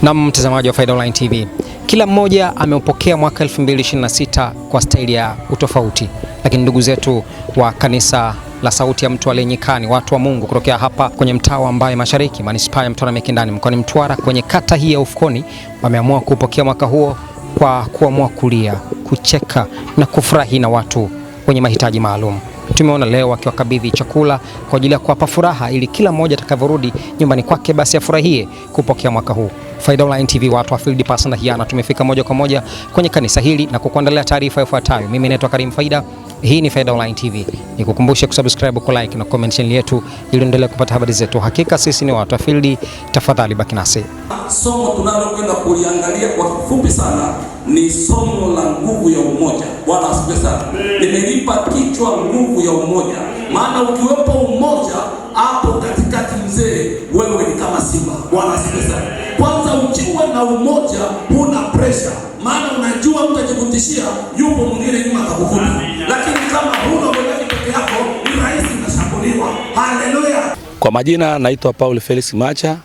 Na mtazamaji wa Faida Online TV, kila mmoja ameupokea mwaka 2026 kwa staili ya utofauti, lakini ndugu zetu wa kanisa la Sauti ya Mtu Aliye Nyikani, watu wa Mungu kutokea hapa kwenye mtaa wa Mbae Mashariki, manispaa ya Mtwara Mikindani, mkoani Mtwara, kwenye kata hii ya Ufukoni, wameamua kupokea mwaka huo kwa kuamua kulia, kucheka na kufurahi na watu wenye mahitaji maalum. Tumeona leo wakiwakabidhi chakula kwa ajili ya kuwapa furaha, ili kila mmoja atakavyorudi nyumbani kwake basi afurahie kupokea mwaka huu. Faida Online TV, watu wa Field Pass na Hiana, tumefika moja kwa moja kwenye kanisa hili na kukuandalia taarifa ifuatayo. Mimi naitwa Karim Faida, hii ni Faida Online TV. Nikukumbushe kusubscribe, ku like na comment channel yetu ili uendelee kupata habari zetu. Hakika sisi ni watu wa Field, tafadhali baki nasi. Somo tunalokwenda kuliangalia kwa kifupi sana ni somo la nguvu ya umoja. Bwana asifiwe sana. Nimelipa kichwa nguvu ya umoja, maana ukiwepo umoja hapo katikati, mzee, wewe ni kama simba. Bwana asifiwe sana. Kwanza ukiwa na umoja huna pressure, maana unajua mtu akikutishia yupo mwingine nyuma atakuvuta. Lakini kama huna umoja peke yako, ni rahisi unashambuliwa. Haleluya. Kwa majina naitwa Paul Felix Macha,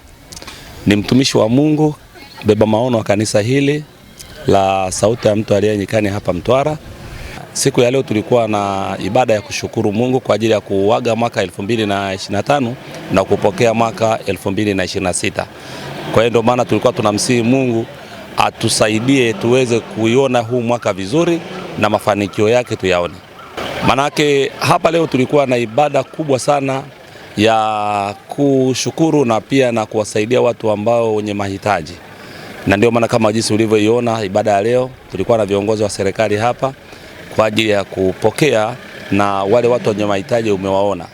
ni mtumishi wa Mungu, beba maono wa kanisa hili la Sauti ya Mtu Aliye Nyikani hapa Mtwara. Siku ya leo tulikuwa na ibada ya kushukuru Mungu kwa ajili ya kuaga mwaka 2025 na kupokea mwaka 2026. Kwa hiyo ndio maana tulikuwa tunamsihi Mungu atusaidie tuweze kuiona huu mwaka vizuri na mafanikio yake tuyaone. Manake hapa leo tulikuwa na ibada kubwa sana ya kushukuru na pia na kuwasaidia watu ambao wenye mahitaji. Na ndio maana kama jinsi ulivyoiona ibada ya leo, tulikuwa na viongozi wa serikali hapa kwa ajili ya kupokea na wale watu wenye mahitaji umewaona.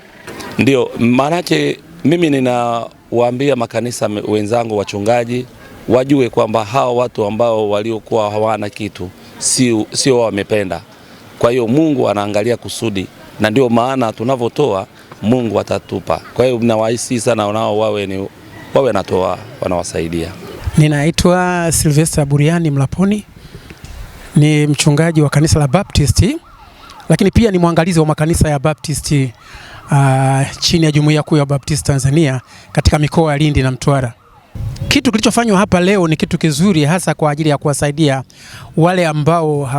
Ndio manake mimi ninawaambia makanisa wenzangu wachungaji wajue kwamba hao watu ambao waliokuwa hawana kitu sio wamependa. Kwa hiyo Mungu anaangalia kusudi, na ndio maana tunavotoa Mungu atatupa. Kwa hiyo mnawaisi sana nao wawe natoa, wanawasaidia. Ninaitwa Sylvester Buriani Mlaponi, ni mchungaji wa kanisa la Baptisti, lakini pia ni mwangalizi wa makanisa ya Baptisti chini ya Jumuiya Kuu ya Baptisti Tanzania katika mikoa ya Lindi na Mtwara. Kitu kilichofanywa hapa leo ni kitu kizuri, hasa kwa ajili ya kuwasaidia wale ambao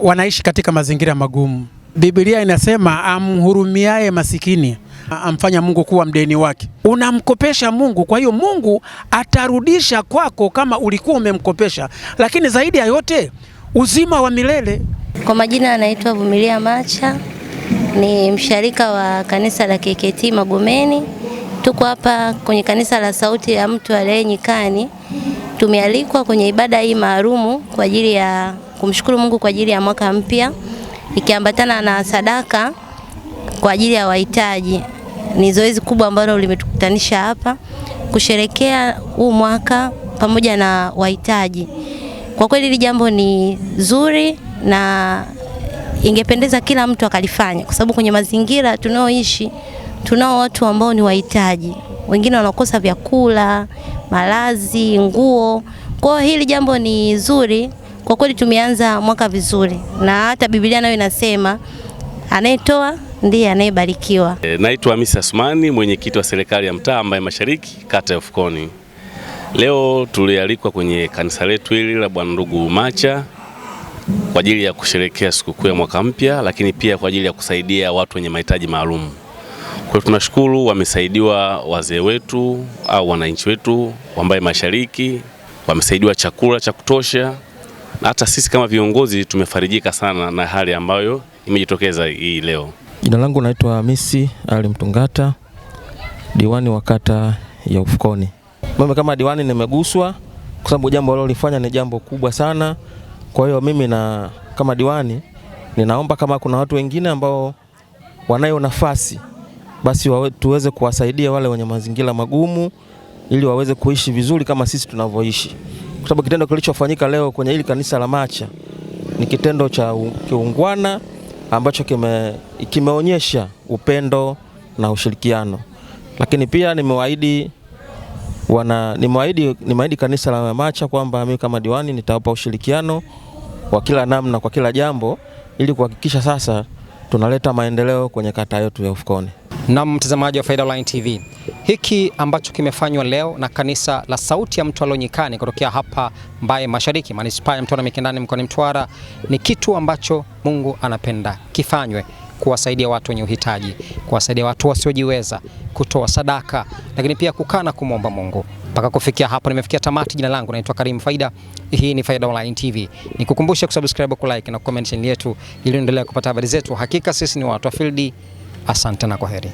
wanaishi katika mazingira magumu. Biblia inasema amhurumiaye masikini amfanya Mungu kuwa mdeni wake. Unamkopesha Mungu, kwa hiyo Mungu atarudisha kwako kama ulikuwa umemkopesha, lakini zaidi ya yote uzima wa milele. Kwa majina anaitwa Vumilia Macha, ni msharika wa kanisa la KKT Magomeni. Tuko hapa kwenye kanisa la Sauti ya Mtu Aliye Nyikani. Tumealikwa kwenye ibada hii maalumu kwa ajili ya kumshukuru Mungu kwa ajili ya mwaka mpya, ikiambatana na sadaka kwa ajili ya wahitaji. Ni zoezi kubwa ambalo limetukutanisha hapa kusherekea huu mwaka pamoja na wahitaji. Kwa kweli hili jambo ni zuri na ingependeza kila mtu akalifanya, kwa sababu kwenye mazingira tunaoishi tunao watu ambao ni wahitaji. Wengine wanakosa vyakula, malazi, nguo. Kwa hiyo hili jambo ni zuri. Kwa kweli tumeanza mwaka vizuri, na hata Biblia nayo inasema anayetoa ndiye anayebarikiwa. Naitwa Hamisi Asmani, mwenyekiti wa serikali ya mtaa Mbae Mashariki, kata ya Ufukoni. Leo tulialikwa kwenye kanisa letu hili la Bwana Ndugu Macha kwa ajili ya kusherehekea sikukuu ya mwaka mpya, lakini pia kwa ajili ya kusaidia watu wenye mahitaji maalum. Kwa hiyo tunashukuru wamesaidiwa wazee wetu au wananchi wetu wa Mbae Mashariki, wamesaidiwa chakula cha kutosha. Na hata sisi kama viongozi tumefarijika sana na hali ambayo imejitokeza hii leo. Jina langu naitwa Hamisi Ali Mtungata, diwani wa kata ya Ufukoni. Mimi kama diwani nimeguswa kwa sababu jambo walilofanya ni jambo kubwa sana. Kwa hiyo mimi kama diwani ninaomba kama kuna watu wengine ambao wanayo nafasi, basi tuweze kuwasaidia wale wenye mazingira magumu ili waweze kuishi vizuri kama sisi tunavyoishi. Kwa sababu kitendo kilichofanyika leo kwenye hili kanisa la Macha ni kitendo cha kiungwana ambacho kimeonyesha upendo na ushirikiano. Lakini pia nimewaahidi kanisa la Macha kwamba mimi kama diwani nitawapa ushirikiano wa kila namna kwa kila jambo ili kuhakikisha sasa tunaleta maendeleo kwenye kata yetu ya Ufukoni. Na mtazamaji wa Faida Online TV, hiki ambacho kimefanywa leo na kanisa la Sauti ya Mtwara Nyikani kutokea hapa Mbae Mashariki, manispaa ya Mtwara Mikindani, mkoani Mtwara, ni kitu ambacho Mungu anapenda kifanywe, kuwasaidia watu wenye uhitaji, kuwasaidia watu wasiojiweza, kutoa sadaka, lakini pia kukaa na kumwomba Mungu. Mpaka kufikia hapo nimefikia tamati. Jina langu naitwa Karim Faida. Hii ni Faida Online TV. Nikukumbusha kusubscribe, kulike na comment channel yetu ili uendelee kupata habari zetu. Hakika sisi ni watu wa field. Asante na kwaheri.